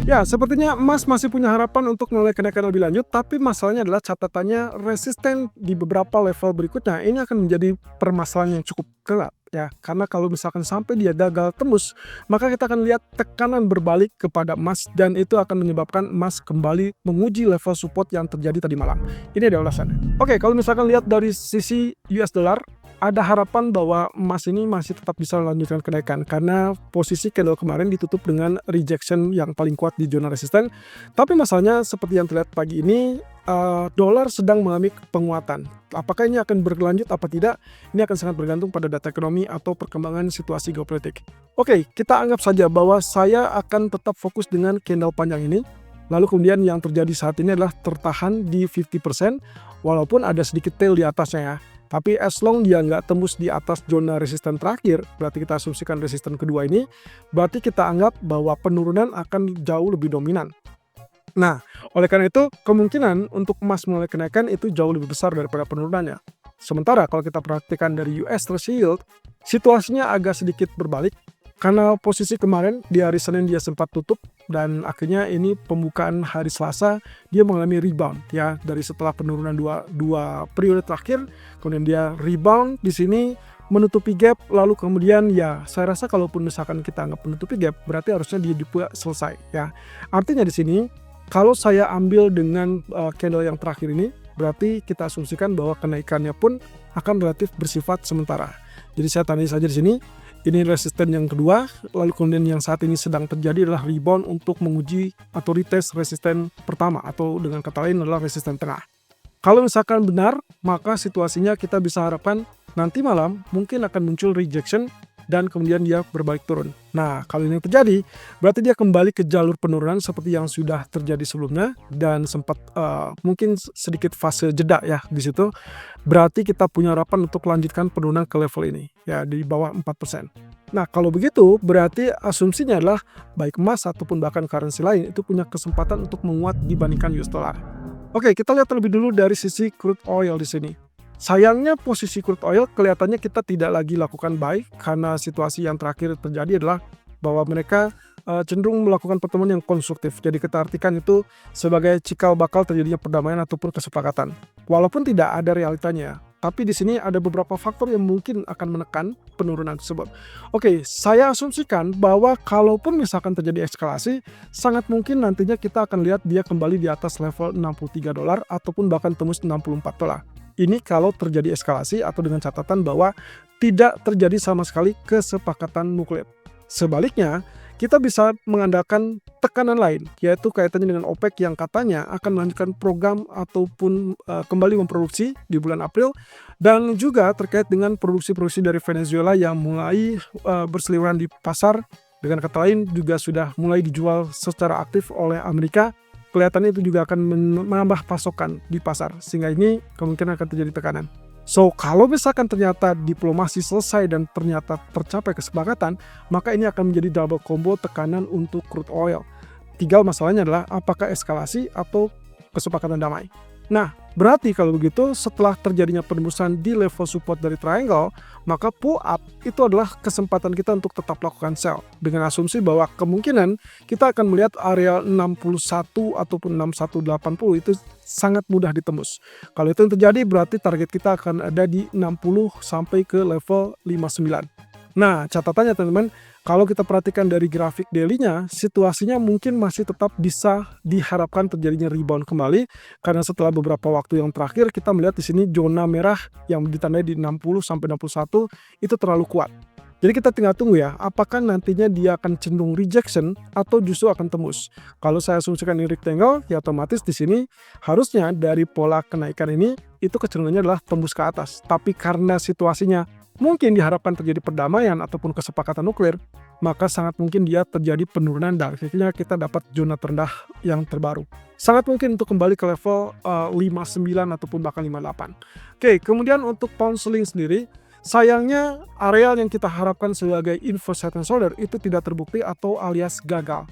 Ya, sepertinya emas masih punya harapan untuk mulai kenaikan lebih lanjut, tapi masalahnya adalah catatannya resisten di beberapa level berikutnya. Ini akan menjadi permasalahan yang cukup gelap ya, karena kalau misalkan sampai dia gagal tembus, maka kita akan lihat tekanan berbalik kepada emas dan itu akan menyebabkan emas kembali menguji level support yang terjadi tadi malam. Ini ada ulasannya. Oke, kalau misalkan lihat dari sisi US dollar, ada harapan bahwa emas ini masih tetap bisa melanjutkan kenaikan karena posisi candle kemarin ditutup dengan rejection yang paling kuat di zona resisten. Tapi masalahnya seperti yang terlihat pagi ini, dolar sedang mengalami penguatan. Apakah ini akan berlanjut apa tidak? Ini akan sangat bergantung pada data ekonomi atau perkembangan situasi geopolitik. Oke, kita anggap saja bahwa saya akan tetap fokus dengan candle panjang ini. Lalu kemudian yang terjadi saat ini adalah tertahan di 50% walaupun ada sedikit tail di atasnya ya. Tapi as long dia nggak tembus di atas zona resisten terakhir, berarti kita asumsikan resisten kedua ini, berarti kita anggap bahwa penurunan akan jauh lebih dominan. Nah, oleh karena itu kemungkinan untuk emas mulai kenaikan itu jauh lebih besar daripada penurunannya. Sementara kalau kita perhatikan dari US Treasury Yield, situasinya agak sedikit berbalik. Karena posisi kemarin di hari Senin dia sempat tutup dan akhirnya ini pembukaan hari Selasa dia mengalami rebound ya dari setelah penurunan dua periode terakhir, kemudian dia rebound di sini menutupi gap, lalu kemudian ya saya rasa kalaupun misalkan kita anggap menutupi gap berarti harusnya dia juga selesai ya. Artinya di sini kalau saya ambil dengan candle yang terakhir ini berarti kita asumsikan bahwa kenaikannya pun akan relatif bersifat sementara. Jadi saya tanda saja di sini. Ini resisten yang kedua, lalu kemudian yang saat ini sedang terjadi adalah rebound untuk menguji atau retest resisten pertama atau dengan kata lain adalah resisten tengah. Kalau misalkan benar, maka situasinya kita bisa harapkan nanti malam mungkin akan muncul rejection dan kemudian dia berbalik turun. Nah, kalau ini terjadi, berarti dia kembali ke jalur penurunan seperti yang sudah terjadi sebelumnya dan sempat mungkin sedikit fase jeda ya di situ. Berarti kita punya harapan untuk lanjutkan penurunan ke level ini ya di bawah 4%. Nah, kalau begitu berarti asumsinya adalah baik emas ataupun bahkan currency lain itu punya kesempatan untuk menguat dibandingkan US dollar. Oke, kita lihat terlebih dulu dari sisi crude oil di sini. Sayangnya posisi crude oil kelihatannya kita tidak lagi lakukan buy karena situasi yang terakhir terjadi adalah bahwa mereka cenderung melakukan pertemuan yang konstruktif. Jadi kita artikan itu sebagai cikal bakal terjadinya perdamaian ataupun kesepakatan. Walaupun tidak ada realitanya, tapi di sini ada beberapa faktor yang mungkin akan menekan penurunan tersebut. Oke, saya asumsikan bahwa kalaupun misalkan terjadi eskalasi, sangat mungkin nantinya kita akan lihat dia kembali di atas level $63 ataupun bahkan tembus $64. Ini kalau terjadi eskalasi atau dengan catatan bahwa tidak terjadi sama sekali kesepakatan nuklir. Sebaliknya, kita bisa mengandalkan tekanan lain, yaitu kaitannya dengan OPEC yang katanya akan melanjutkan program ataupun kembali memproduksi di bulan April, dan juga terkait dengan produksi-produksi dari Venezuela yang mulai berseliweran di pasar, dengan kata lain juga sudah mulai dijual secara aktif oleh Amerika. Kelihatannya itu juga akan menambah pasokan di pasar, sehingga ini kemungkinan akan terjadi tekanan. So, kalau misalkan ternyata diplomasi selesai dan ternyata tercapai kesepakatan, maka ini akan menjadi double combo tekanan untuk crude oil. Tinggal masalahnya adalah apakah eskalasi atau kesepakatan damai. Nah, berarti kalau begitu setelah terjadinya penembusan di level support dari triangle, maka pull up itu adalah kesempatan kita untuk tetap lakukan sell. Dengan asumsi bahwa kemungkinan kita akan melihat area 61 ataupun 6180 itu sangat mudah ditembus. Kalau itu yang terjadi berarti target kita akan ada di 60 sampai ke level 59. Nah, catatannya teman-teman, kalau kita perhatikan dari grafik daily-nya, situasinya mungkin masih tetap bisa diharapkan terjadinya rebound kembali karena setelah beberapa waktu yang terakhir kita melihat di sini zona merah yang ditandai di 60 sampai 61 itu terlalu kuat. Jadi kita tinggal tunggu ya, apakah nantinya dia akan cenderung rejection atau justru akan tembus. Kalau saya asumsikan ini rectangle, ya otomatis di sini harusnya dari pola kenaikan ini itu kecenderungannya adalah tembus ke atas. Tapi karena situasinya mungkin diharapkan terjadi perdamaian ataupun kesepakatan nuklir, maka sangat mungkin dia terjadi penurunan dan akhirnya kita dapat zona terendah yang terbaru. Sangat mungkin untuk kembali ke level 59 ataupun bahkan 58. Oke, kemudian untuk pound sterling sendiri, sayangnya area yang kita harapkan sebagai inverse head and shoulder itu tidak terbukti atau alias gagal.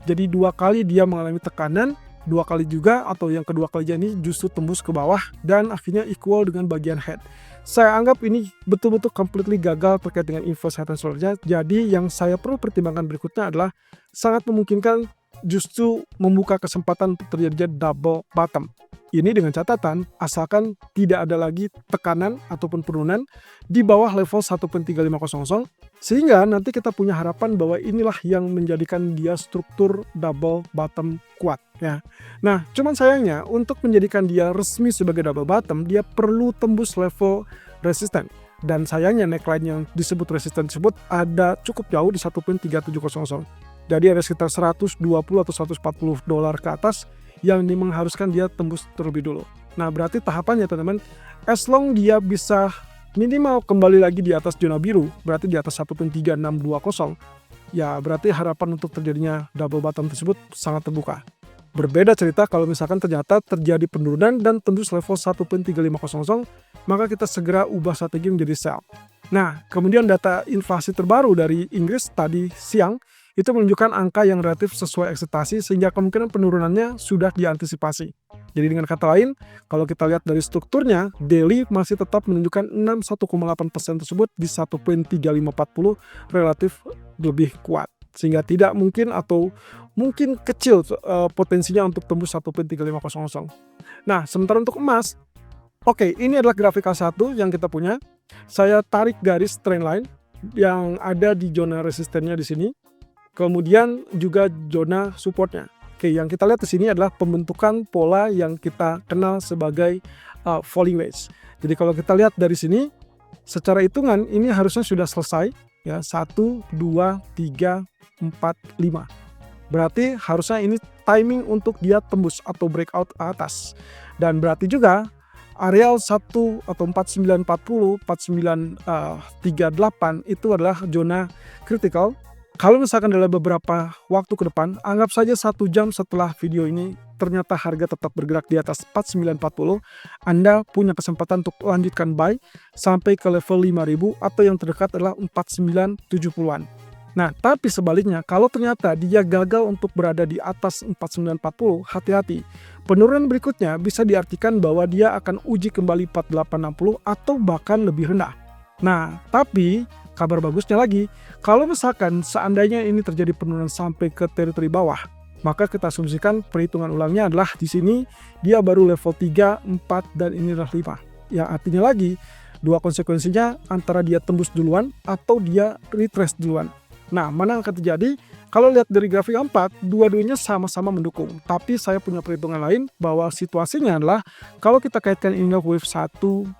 Jadi dua kali dia mengalami tekanan, dua kali juga atau yang kedua kalinya ini justru tembus ke bawah dan akhirnya equal dengan bagian head. Saya anggap ini betul-betul completely gagal terkait dengan inverse head and shoulder-nya. Jadi yang saya perlu pertimbangkan berikutnya adalah sangat memungkinkan justru membuka kesempatan untuk terjadinya double bottom. Ini dengan catatan asalkan tidak ada lagi tekanan ataupun penurunan di bawah level 1.3500 sehingga nanti kita punya harapan bahwa inilah yang menjadikan dia struktur double bottom kuat ya. Nah, cuman sayangnya untuk menjadikan dia resmi sebagai double bottom dia perlu tembus level resisten. Dan sayangnya neckline yang disebut resisten tersebut ada cukup jauh di 1.3700. Jadi ada sekitar 120 atau 140 dolar ke atas yang mengharuskan dia tembus terlebih dulu. Nah, berarti tahapannya teman-teman, as long dia bisa minimal kembali lagi di atas zona biru, berarti di atas 1.3620, ya berarti harapan untuk terjadinya double bottom tersebut sangat terbuka. Berbeda cerita kalau misalkan ternyata terjadi penurunan dan tembus level 1.3500, maka kita segera ubah strategi menjadi sell. Nah, kemudian data inflasi terbaru dari Inggris tadi siang itu menunjukkan angka yang relatif sesuai ekspektasi sehingga kemungkinan penurunannya sudah diantisipasi. Jadi dengan kata lain, kalau kita lihat dari strukturnya, daily masih tetap menunjukkan 61,8% tersebut di 1.3540 relatif lebih kuat. Sehingga tidak mungkin atau mungkin kecil potensinya untuk tembus 1.3500. Nah, sementara untuk emas, oke, ini adalah grafik K1 yang kita punya. Saya tarik garis trendline yang ada di zona resistennya di sini. Kemudian juga zona supportnya. Oke, yang kita lihat di sini adalah pembentukan pola yang kita kenal sebagai falling wedge. Jadi kalau kita lihat dari sini, secara hitungan ini harusnya sudah selesai ya 1, 2, 3, 4, 5. Berarti harusnya ini timing untuk dia tembus atau breakout ke atas. Dan berarti juga areal 1 atau 4940, 4938 itu adalah zona kritikal. Kalau misalkan dalam beberapa waktu ke depan, anggap saja 1 jam setelah video ini ternyata harga tetap bergerak di atas 4940, Anda punya kesempatan untuk lanjutkan buy sampai ke level 5000 atau yang terdekat adalah 4970-an. Nah, tapi sebaliknya, kalau ternyata dia gagal untuk berada di atas 4940, hati-hati. Penurunan berikutnya bisa diartikan bahwa dia akan uji kembali 4860 atau bahkan lebih rendah. Nah, tapi kabar bagusnya lagi, kalau misalkan seandainya ini terjadi penurunan sampai ke teritori bawah, maka kita asumsikan perhitungan ulangnya adalah di sini dia baru level 3, 4, dan ini adalah 5. Ya, artinya lagi, dua konsekuensinya antara dia tembus duluan atau dia retrace duluan. Nah, mana yang akan terjadi? Kalau lihat dari grafik 4, dua-duanya sama-sama mendukung. Tapi saya punya perhitungan lain bahwa situasinya adalah kalau kita kaitkan inilah wave 1, 2,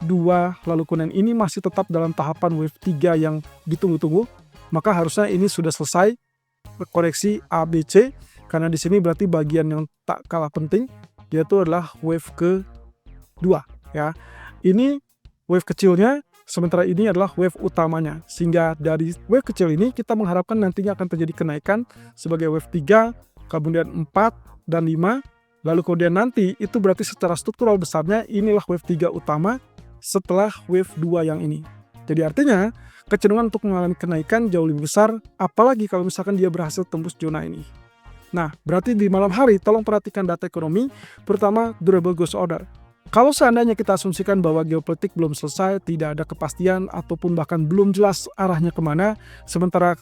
lalu kemudian ini masih tetap dalam tahapan wave 3 yang ditunggu-tunggu, maka harusnya ini sudah selesai koreksi ABC, karena di sini berarti bagian yang tak kalah penting yaitu adalah wave ke-2 ya. Ini wave kecilnya, sementara ini adalah wave utamanya. Sehingga dari wave kecil ini kita mengharapkan nantinya akan terjadi kenaikan sebagai wave 3, kemudian 4 dan 5. Lalu kemudian nanti itu berarti secara struktural besarnya inilah wave 3 utama setelah wave 2 yang ini. Jadi artinya kecenderungan untuk mengalami kenaikan jauh lebih besar, apalagi kalau misalkan dia berhasil tembus zona ini. Nah, berarti di malam hari tolong perhatikan data ekonomi, pertama durable goods order. Kalau seandainya kita asumsikan bahwa geopolitik belum selesai, tidak ada kepastian ataupun bahkan belum jelas arahnya kemana, sementara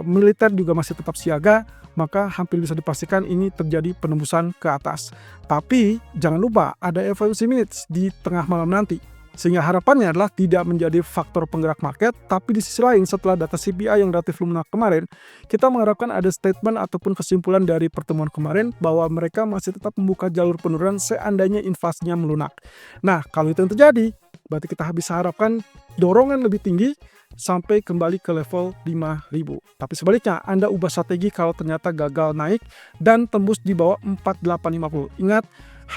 militer juga masih tetap siaga, maka hampir bisa dipastikan ini terjadi penembusan ke atas. Tapi jangan lupa ada FOMC minutes di tengah malam nanti. Sehingga harapannya adalah tidak menjadi faktor penggerak market, tapi di sisi lain setelah data CPI yang relatif lunak kemarin, kita mengharapkan ada statement ataupun kesimpulan dari pertemuan kemarin bahwa mereka masih tetap membuka jalur penurunan seandainya inflasinya melunak. Nah, kalau itu yang terjadi, berarti kita bisa harapkan dorongan lebih tinggi sampai kembali ke level 5.000. Tapi sebaliknya, Anda ubah strategi kalau ternyata gagal naik dan tembus di bawah 4850. Ingat,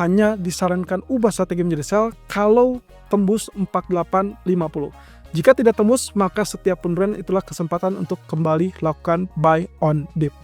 hanya disarankan ubah strategi menjadi sell kalau tembus 4850. Jika tidak tembus, maka setiap penurunan itulah kesempatan untuk kembali lakukan buy on dip.